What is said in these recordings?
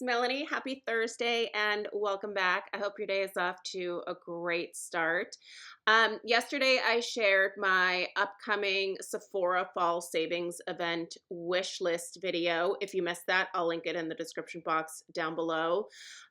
It's Melanie. Happy Thursday and welcome back. I hope your day is off to a great start. Yesterday, I shared my upcoming Sephora fall savings event wish list video. If you missed that, I'll link it in the description box down below.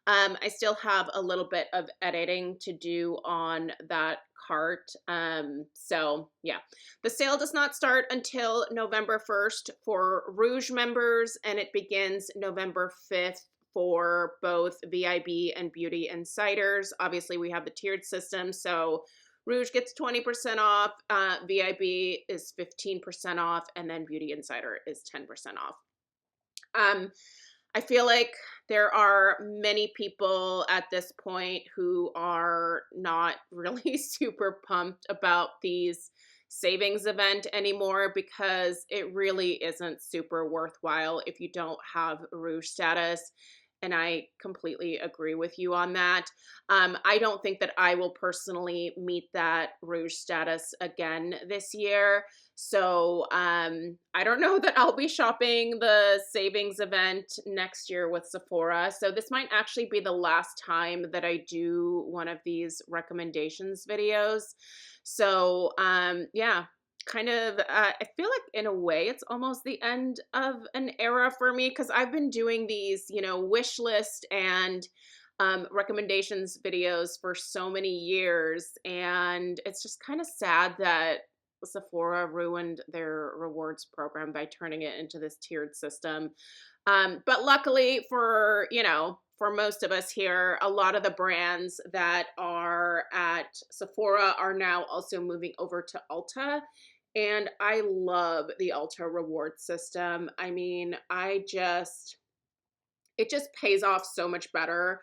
I still have a little bit of editing to do on that cart. Yeah, the sale does not start until November 1st for Rouge members, and it begins November 5th for both VIB and Beauty Insiders. Obviously, we have the tiered system, so Rouge gets 20% off, VIB is 15% off, and then Beauty Insider is 10% off. I feel like there are many people at this point who are not really super pumped about these savings event anymore because it really isn't super worthwhile if you don't have Rouge status. And I completely agree with you on that. I don't think that I will personally meet that Rouge status again this year. So I don't know that I'll be shopping the savings event next year with Sephora. So this might actually be the last time that I do one of these recommendations videos. So yeah, kind of, I feel like in a way it's almost the end of an era for me because I've been doing these, wish list and recommendations videos for so many years. And it's just kind of sad that Sephora ruined their rewards program by turning it into this tiered system. But luckily for most of us here, a lot of the brands that are at Sephora are now also moving over to Ulta. And I love the Ulta reward system. I mean, it just pays off so much better.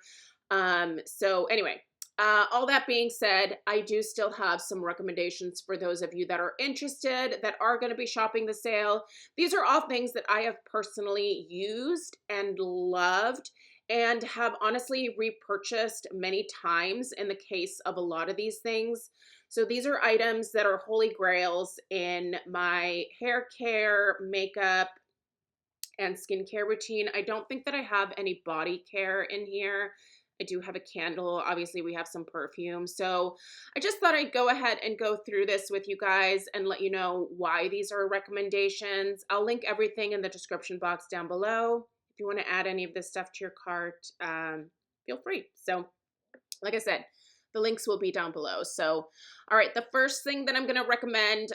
So anyway, all that being said, I do still have some recommendations for those of you that are interested, that are going to be shopping the sale. These are all things that I have personally used and loved and have honestly repurchased many times in the case of a lot of these things. So these are items that are holy grails in my hair care, makeup, and skincare routine. I don't think that I have any body care in here. I do have a candle. Obviously, we have some perfume. So I just thought I'd go ahead and go through this with you guys and let you know why these are recommendations. I'll link everything in the description box down below. If you want to add any of this stuff to your cart, feel free. So like I said, the links will be down below. So, all right, the first thing that I'm going to recommend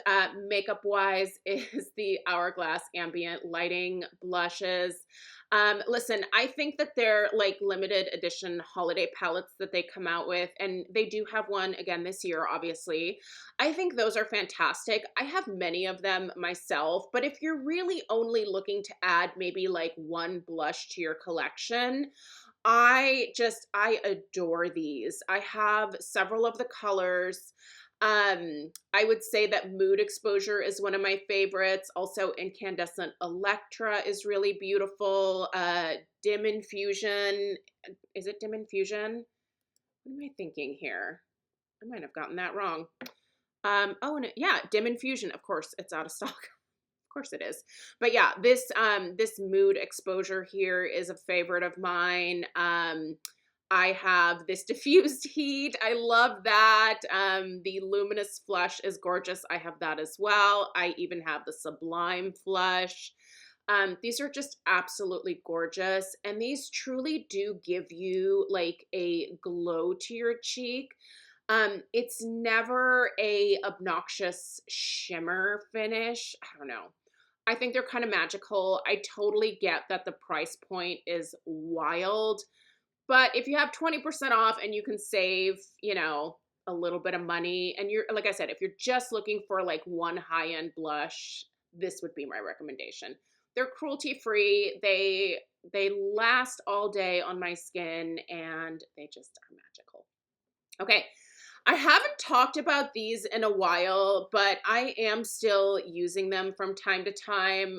makeup-wise is the Hourglass Ambient Lighting Blushes. Listen, I think that they're like limited edition holiday palettes that they come out with, and they do have one again this year, obviously. I think those are fantastic. I have many of them myself, but if you're really only looking to add maybe like one blush to your collection, I adore these. I have several of the colors. I would say that Mood Exposure is one of my favorites. Also, Incandescent Electra is really beautiful. Dim Infusion. Is it Dim Infusion? What am I thinking here? I might have gotten that wrong. Yeah, Dim Infusion. Of course, it's out of stock. Course it is. But yeah, this Mood Exposure here is a favorite of mine. I have this Diffused Heat. I love that. The Luminous Flush is gorgeous. I have that as well. I even have the Sublime Flush. These are just absolutely gorgeous. And these truly do give you like a glow to your cheek. It's never a obnoxious shimmer finish. I don't know. I think they're kind of magical. I totally get that the price point is wild, but if you have 20% off and you can save, a little bit of money, and you're, like I said, if you're just looking for like one high-end blush, this would be my recommendation. They're cruelty-free. They last all day on my skin, and they just are magical. Okay. I haven't talked about these in a while, but I am still using them from time to time.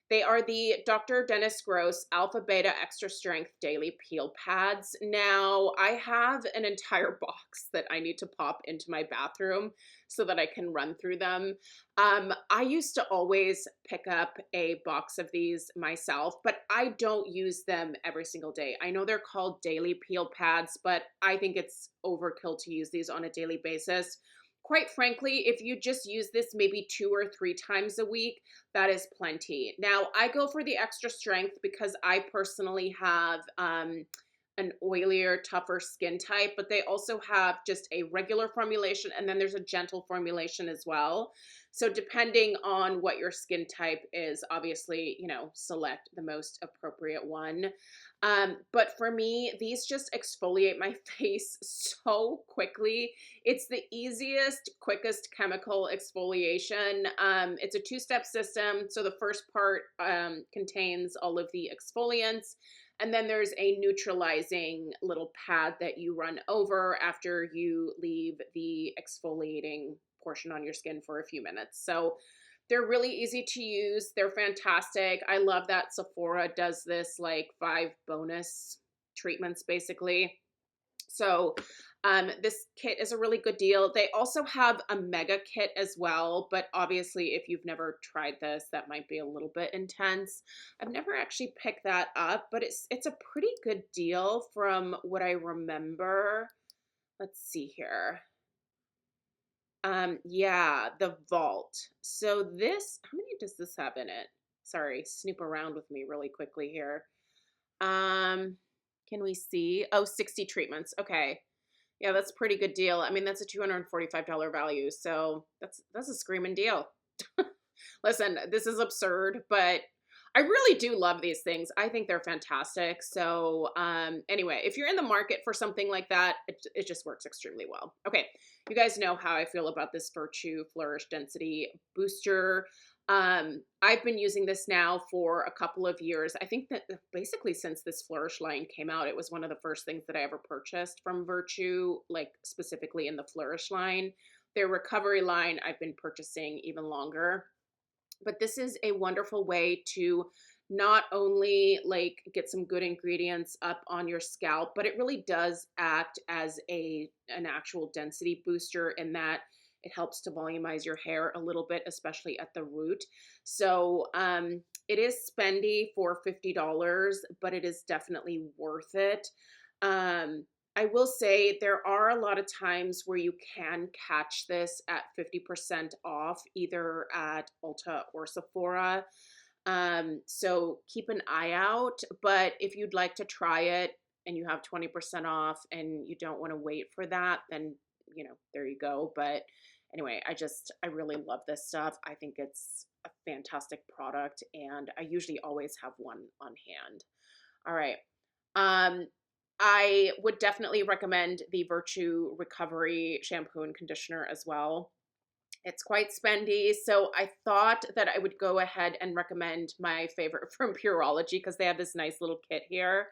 They are the Dr. Dennis Gross Alpha Beta Extra Strength Daily Peel Pads. Now, I have an entire box that I need to pop into my bathroom so that I can run through them. I used to always pick up a box of these myself, but I don't use them every single day. I know they're called daily peel pads, but I think it's overkill to use these on a daily basis. Quite frankly, if you just use this maybe 2 or 3 times a week, that is plenty. Now, I go for the extra strength because I personally have an oilier, tougher skin type, but they also have just a regular formulation and then there's a gentle formulation as well. So depending on what your skin type is, obviously, select the most appropriate one. But for me, these just exfoliate my face so quickly. It's the easiest, quickest chemical exfoliation. It's a two-step system. So the first part contains all of the exfoliants, and then there's a neutralizing little pad that you run over after you leave the exfoliating portion on your skin for a few minutes. So they're really easy to use. They're fantastic. I love that Sephora does this like 5 bonus treatments basically. So this kit is a really good deal. They also have a mega kit as well, but obviously if you've never tried this, that might be a little bit intense. I've never actually picked that up, but it's a pretty good deal from what I remember. Let's see here. Yeah, the Vault. So this, how many does this have in it? Sorry, snoop around with me really quickly here. Can we see? Oh, 60 treatments. Okay. Yeah, that's a pretty good deal. I mean, that's a $245 value. So that's a screaming deal. Listen, this is absurd, but I really do love these things. I think they're fantastic. So anyway, if you're in the market for something like that, it just works extremely well. Okay, you guys know how I feel about this Virtue Flourish Density Booster. I've been using this now for a couple of years. I think that basically since this Flourish line came out, it was one of the first things that I ever purchased from Virtue, like specifically in the Flourish line. Their recovery line, I've been purchasing even longer. But this is a wonderful way to not only like get some good ingredients up on your scalp, but it really does act as an actual density booster in that it helps to volumize your hair a little bit, especially at the root. So it is spendy for $50, but it is definitely worth it. I will say there are a lot of times where you can catch this at 50% off, either at Ulta or Sephora. So keep an eye out. But if you'd like to try it and you have 20% off and you don't want to wait for that, then, there you go. But anyway, I really love this stuff. I think it's a fantastic product and I usually always have one on hand. All right. I would definitely recommend the Virtue Recovery Shampoo and Conditioner as well. It's quite spendy, so I thought that I would go ahead and recommend my favorite from Pureology because they have this nice little kit here.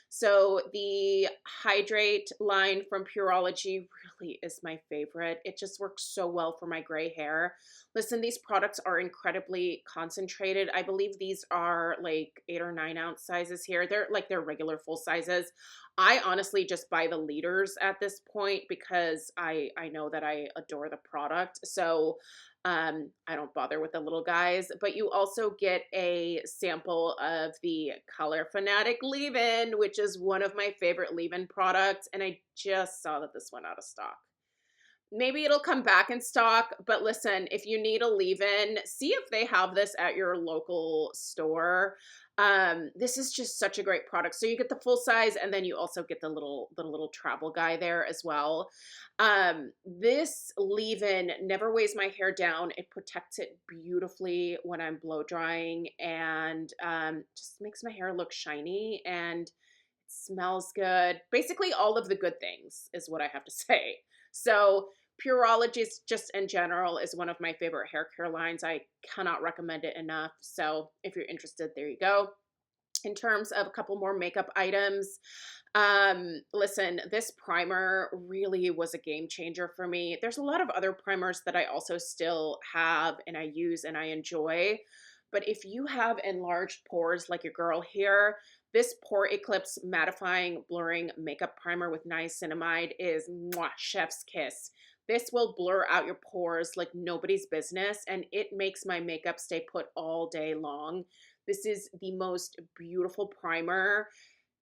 So the Hydrate line from Pureology really is my favorite. It just works so well for my gray hair. Listen, these products are incredibly concentrated. I believe these are like 8 or 9 ounce sizes here. They're like their regular full sizes. I honestly just buy the liters at this point because I know that I adore the product. So I don't bother with the little guys, but you also get a sample of the Color Fanatic leave-in, which is one of my favorite leave-in products. And I just saw that this went out of stock. Maybe it'll come back in stock, but listen, if you need a leave-in, see if they have this at your local store. This is just such a great product. So you get the full size and then you also get the little travel guy there as well. This leave-in never weighs my hair down. It protects it beautifully when I'm blow drying and just makes my hair look shiny and it smells good. Basically all of the good things is what I have to say. So Pureology just in general is one of my favorite hair care lines. I cannot recommend it enough. So if you're interested, there you go. In terms of a couple more makeup items, listen, this primer really was a game changer for me. There's a lot of other primers that I also still have and I use and I enjoy. But if you have enlarged pores like your girl here, this Pore Eclipse Mattifying Blurring Makeup Primer with Niacinamide is mwah, chef's kiss. This will blur out your pores like nobody's business, and it makes my makeup stay put all day long. This is the most beautiful primer.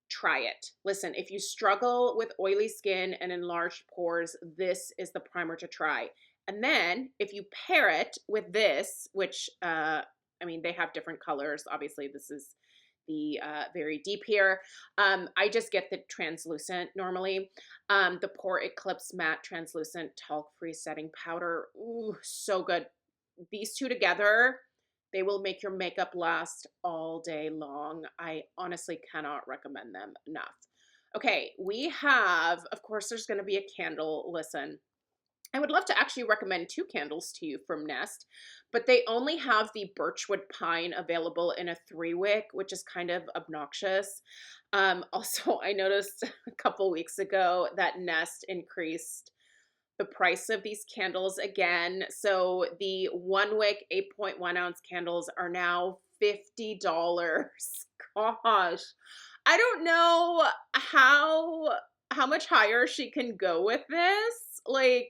Try it. Listen, if you struggle with oily skin and enlarged pores, this is the primer to try. And then if you pair it with this, which, I mean, they have different colors. Obviously, this is the very deep here. I just get the translucent normally. The Pore Eclipse Matte Translucent Talc-Free Setting Powder. Ooh, so good. These two together, they will make your makeup last all day long. I honestly cannot recommend them enough. Okay, we have, of course, there's going to be a candle. Listen, I would love to actually recommend two candles to you from Nest, but they only have the Birchwood Pine available in a 3-wick, which is kind of obnoxious. Also, I noticed a couple weeks ago that Nest increased the price of these candles again. So the 1-wick 8.1 ounce candles are now $50. Gosh, I don't know how much higher she can go with this. Like,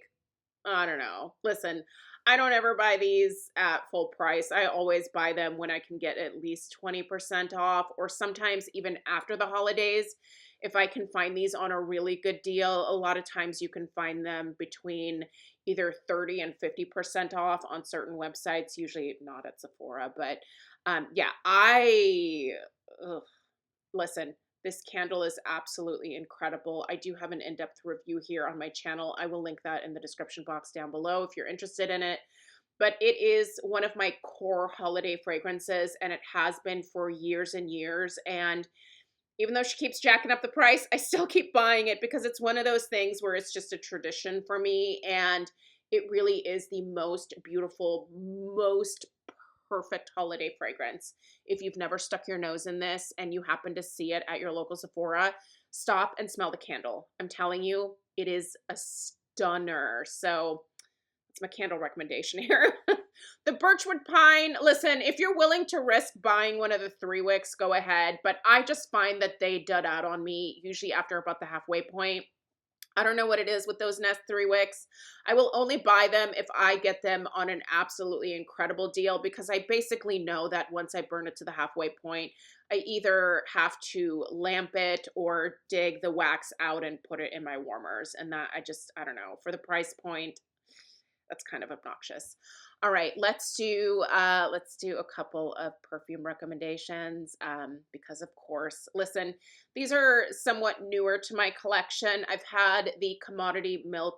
I don't know. Listen, I don't ever buy these at full price. I always buy them when I can get at least 20% off, or sometimes even after the holidays. If I can find these on a really good deal, a lot of times you can find them between either 30 and 50% off on certain websites, usually not at Sephora. But yeah, ugh, listen, this candle is absolutely incredible. I do have an in-depth review here on my channel. I will link that in the description box down below if you're interested in it. But it is one of my core holiday fragrances, and it has been for years and years. And even though she keeps jacking up the price, I still keep buying it because it's one of those things where it's just a tradition for me. And it really is the most beautiful, most perfect holiday fragrance. If you've never stuck your nose in this and you happen to see it at your local Sephora, stop and smell the candle. I'm telling you, it is a stunner. So it's my candle recommendation here. The Birchwood Pine, listen, if you're willing to risk buying one of the 3-wicks, go ahead. But I just find that they dud out on me, usually after about the halfway point. I don't know what it is with those Nest 3-wicks. I will only buy them if I get them on an absolutely incredible deal, because I basically know that once I burn it to the halfway point, I either have to lamp it or dig the wax out and put it in my warmers. And that I don't know, for the price point, that's kind of obnoxious. All right, let's do a couple of perfume recommendations, because of course, listen, these are somewhat newer to my collection. I've had the Commodity Milk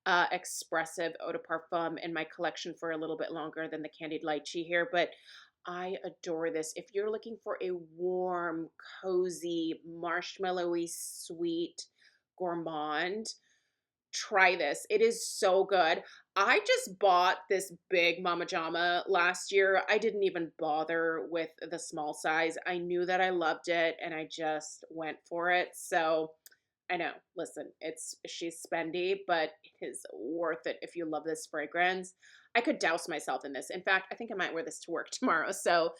Expressive Eau de Parfum in my collection for a little bit longer than the Candied Lychee here, but I adore this. If you're looking for a warm, cozy, marshmallowy, sweet gourmand, try this. It is so good. I just bought this big Mama Jama last year. I didn't even bother with the small size. I knew that I loved it and I just went for it. So I know, listen, she's spendy, but it is worth it if you love this fragrance. I could douse myself in this. In fact, I think I might wear this to work tomorrow. So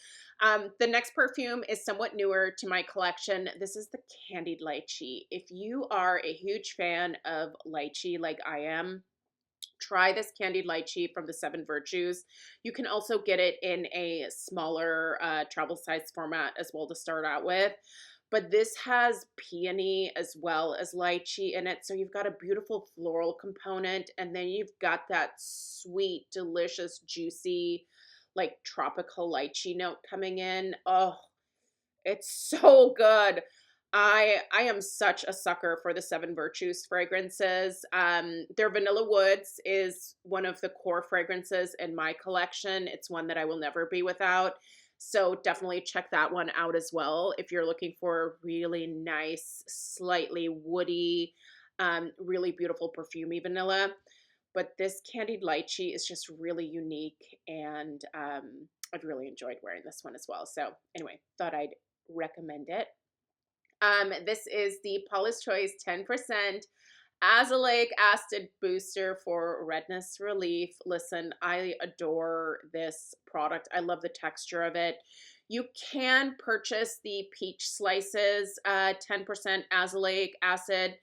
the next perfume is somewhat newer to my collection. This is the Candied Lychee. If you are a huge fan of lychee like I am, try this Candied Lychee from the 7 Virtues. You can also get it in a smaller travel size format as well to start out with. But this has peony as well as lychee in it. So you've got a beautiful floral component, and then you've got that sweet, delicious, juicy, like tropical lychee note coming in. Oh, it's so good. I am such a sucker for the 7 Virtues fragrances. Their Vanilla Woods is one of the core fragrances in my collection. It's one that I will never be without. So definitely check that one out as well if you're looking for a really nice, slightly woody, really beautiful perfumey vanilla. But this Candied Lychee is just really unique, and I've really enjoyed wearing this one as well. So anyway, thought I'd recommend it. This is the Paula's Choice 10% Azelaic acid booster for redness relief. Listen, I adore this product. I love the texture of it. You can purchase the peach slices, 10% azelaic acid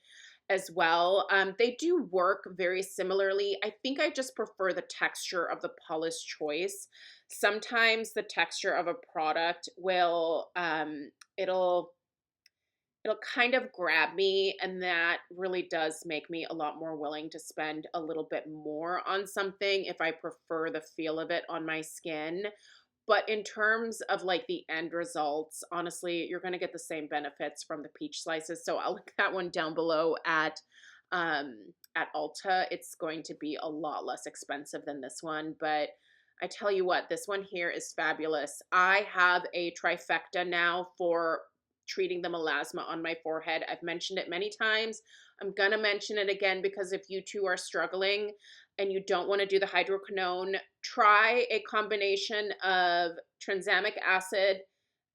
as well. They do work very similarly. I think I just prefer the texture of the Paula's Choice. Sometimes the texture of a product will, it'll kind of grab me, and that really does make me a lot more willing to spend a little bit more on something if I prefer the feel of it on my skin. But in terms of like the end results, honestly, you're going to get the same benefits from the peach slices. So I'll link that one down below um at Ulta. It's going to be a lot less expensive than this one, but I tell you what, this one here is fabulous. I have a trifecta now for treating the melasma on my forehead. I've mentioned it many times. I'm gonna mention it again because if you two are struggling and you don't want to do the hydroquinone, try a combination of tranexamic acid,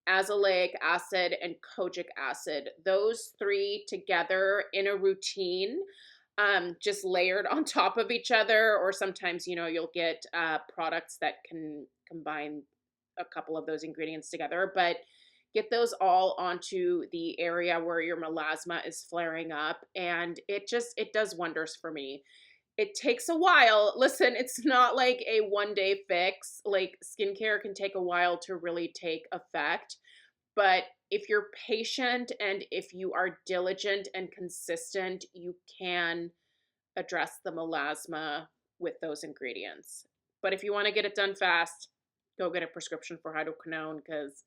azelaic acid, and kojic acid. Those three together in a routine, just layered on top of each other, or sometimes, you'll get products that can combine a couple of those ingredients together, but get those all onto the area where your melasma is flaring up, and it does wonders for me. It takes a while. Listen, it's not like a one-day fix. Like, skincare can take a while to really take effect. But if you're patient and if you are diligent and consistent, you can address the melasma with those ingredients. But if you want to get it done fast, go get a prescription for hydroquinone because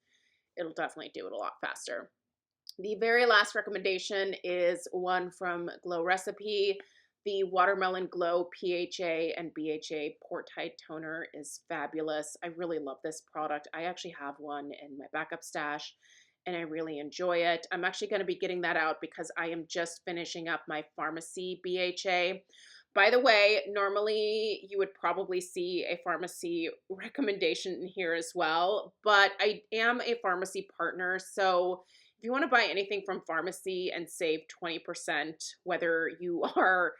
it'll definitely do it a lot faster. The very last recommendation is one from Glow Recipe. The Watermelon Glow PHA and BHA Pore Tide Toner is fabulous. I really love this product. I actually have one in my backup stash, and I really enjoy it. I'm actually going to be getting that out because I am just finishing up my pharmacy BHA. By the way, normally you would probably see a pharmacy recommendation in here as well, but I am a pharmacy partner, so if you want to buy anything from pharmacy and save 20%, whether you are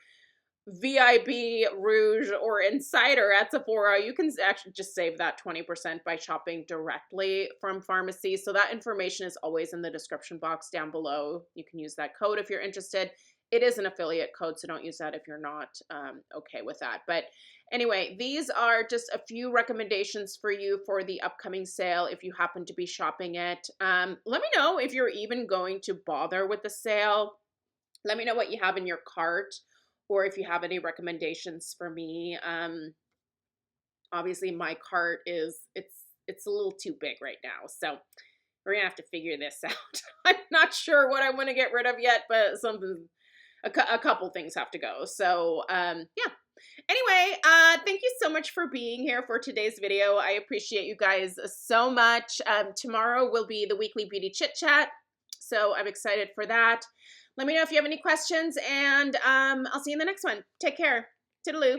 VIB, Rouge, or Insider at Sephora, you can actually just save that 20% by shopping directly from pharmacy. So that information is always in the description box down below. You can use that code if you're interested. It is an affiliate code, so don't use that if you're not okay with that. But anyway, these are just a few recommendations for you for the upcoming sale if you happen to be shopping it. Let me know if you're even going to bother with the sale. Let me know what you have in your cart, or if you have any recommendations for me. Obviously my cart it's a little too big right now, so we're gonna have to figure this out. I'm not sure what I want to get rid of yet, but a couple things have to go. So yeah. Anyway, thank you so much for being here for today's video. I appreciate you guys so much. Tomorrow will be the weekly beauty chit chat, so I'm excited for that. Let me know if you have any questions, and I'll see you in the next one. Take care. Toodaloo.